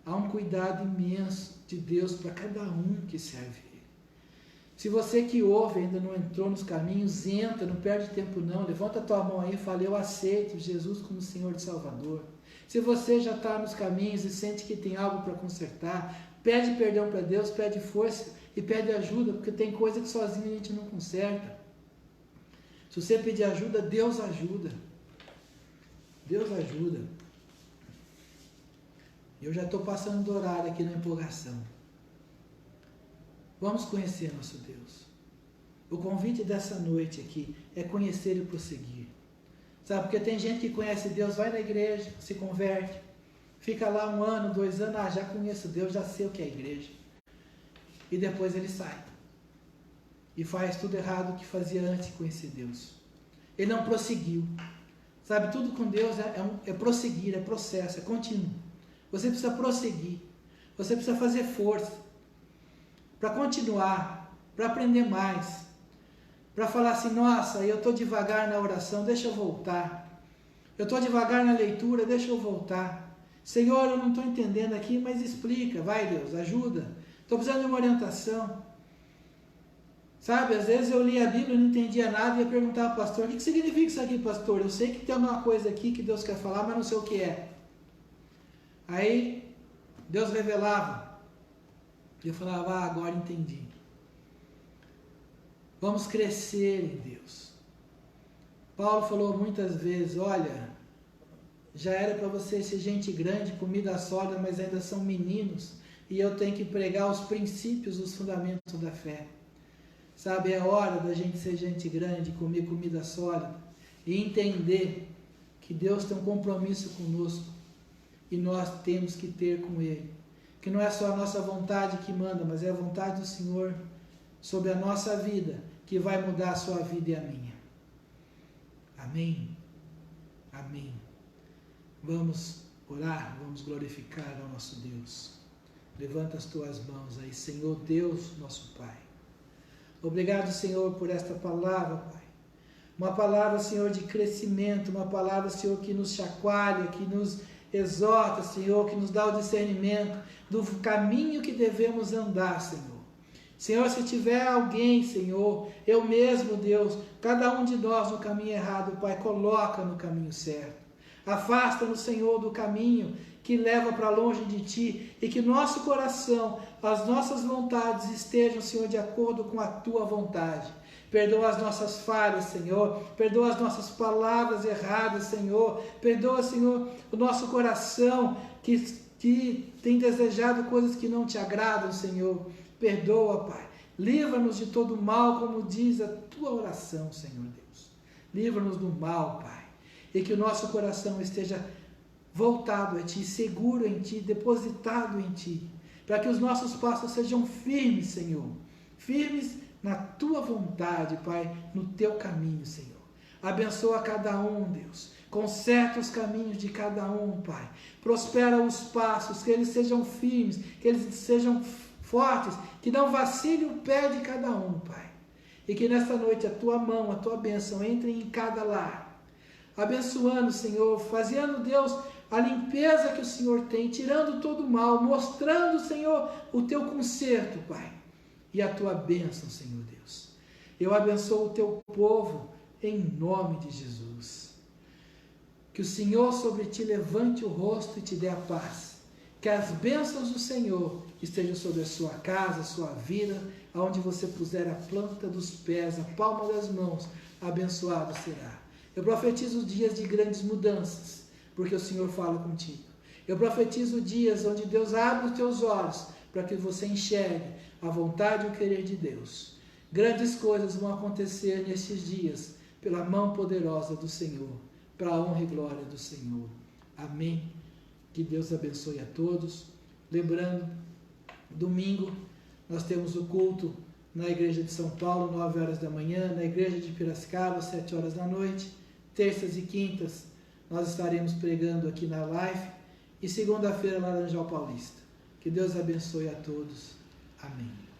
Há um cuidado imenso de Deus para cada um que serve Ele. Se você que ouve ainda não entrou nos caminhos, entra, não perde tempo não, levanta a tua mão aí e fala, eu aceito Jesus como Senhor e Salvador. Se você já está nos caminhos e sente que tem algo para consertar, pede perdão para Deus, pede força e pede ajuda, porque tem coisa que sozinho a gente não conserta. Se você pedir ajuda, Deus ajuda. Deus ajuda. Eu já estou passando do horário aqui na empolgação. Vamos conhecer nosso Deus. O convite dessa noite aqui é conhecer e prosseguir. Sabe, porque tem gente que conhece Deus, vai na igreja, se converte, fica lá 1 ano, 2 anos, já conheço Deus, já sei o que é a igreja. E depois ele sai. E faz tudo errado que fazia antes de conhecer Deus. Ele não prosseguiu. Sabe, tudo com Deus é prosseguir, é processo, é contínuo. Você precisa prosseguir. Você precisa fazer força para continuar, para aprender mais. Para falar assim, nossa, eu estou devagar na oração, deixa eu voltar. Eu estou devagar na leitura, deixa eu voltar. Senhor, eu não estou entendendo aqui, mas explica. Vai, Deus, ajuda. Estou precisando de uma orientação. Sabe, às vezes eu li a Bíblia e não entendia nada e ia perguntar ao pastor, o que significa isso aqui, pastor? Eu sei que tem alguma coisa aqui que Deus quer falar, mas não sei o que é. Aí, Deus revelava. E eu falava, agora entendi. Vamos crescer em Deus. Paulo falou muitas vezes, olha, já era para vocês ser gente grande, comida sólida, mas ainda são meninos, e eu tenho que pregar os princípios, os fundamentos da fé. Sabe, é hora da gente ser gente grande, comer comida sólida, e entender que Deus tem um compromisso conosco, e nós temos que ter com Ele. Que não é só a nossa vontade que manda, mas é a vontade do Senhor sobre a nossa vida, que vai mudar a sua vida e a minha. Amém? Amém. Vamos orar, vamos glorificar ao nosso Deus. Levanta as tuas mãos aí, Senhor Deus, nosso Pai. Obrigado, Senhor, por esta palavra, Pai. Uma palavra, Senhor, de crescimento, uma palavra, Senhor, que nos chacoalha, que nos exorta, Senhor, que nos dá o discernimento do caminho que devemos andar, Senhor. Senhor, se tiver alguém, Senhor, eu mesmo, Deus, cada um de nós no caminho errado, Pai, coloca no caminho certo. Afasta-nos, Senhor, do caminho que leva para longe de Ti, e que nosso coração, as nossas vontades estejam, Senhor, de acordo com a Tua vontade. Perdoa as nossas falhas, Senhor. Perdoa as nossas palavras erradas, Senhor. Perdoa, Senhor, o nosso coração que tem desejado coisas que não Te agradam, Senhor. Perdoa, Pai. Livra-nos de todo mal, como diz a Tua oração, Senhor Deus. Livra-nos do mal, Pai. E que o nosso coração esteja voltado a Ti, seguro em Ti, depositado em Ti. Para que os nossos passos sejam firmes, Senhor. Firmes na Tua vontade, Pai, no Teu caminho, Senhor. Abençoa cada um, Deus. Conserta os caminhos de cada um, Pai. Prospera os passos, que eles sejam firmes, que eles sejam fortes, que não vacile o pé de cada um, Pai. E que nesta noite a Tua mão, a Tua bênção entre em cada lar. Abençoando, Senhor, fazendo, Deus, a limpeza que o Senhor tem, tirando todo o mal, mostrando, Senhor, o Teu conserto, Pai. E a Tua bênção, Senhor Deus. Eu abençoo o Teu povo em nome de Jesus. Que o Senhor sobre ti levante o rosto e te dê a paz. Que as bênçãos do Senhor estejam sobre a sua casa, a sua vida, aonde você puser a planta dos pés, a palma das mãos, abençoado será. Eu profetizo dias de grandes mudanças, porque o Senhor fala contigo. Eu profetizo dias onde Deus abre os teus olhos, para que você enxergue a vontade e o querer de Deus. Grandes coisas vão acontecer nestes dias, pela mão poderosa do Senhor, para a honra e glória do Senhor. Amém. Que Deus abençoe a todos. Lembrando, domingo nós temos o culto na igreja de São Paulo, 9 horas da manhã, na igreja de Piracicaba, 7 horas da noite. Terças e quintas nós estaremos pregando aqui na live, e segunda-feira Laranjal Paulista. Que Deus abençoe a todos. Amém.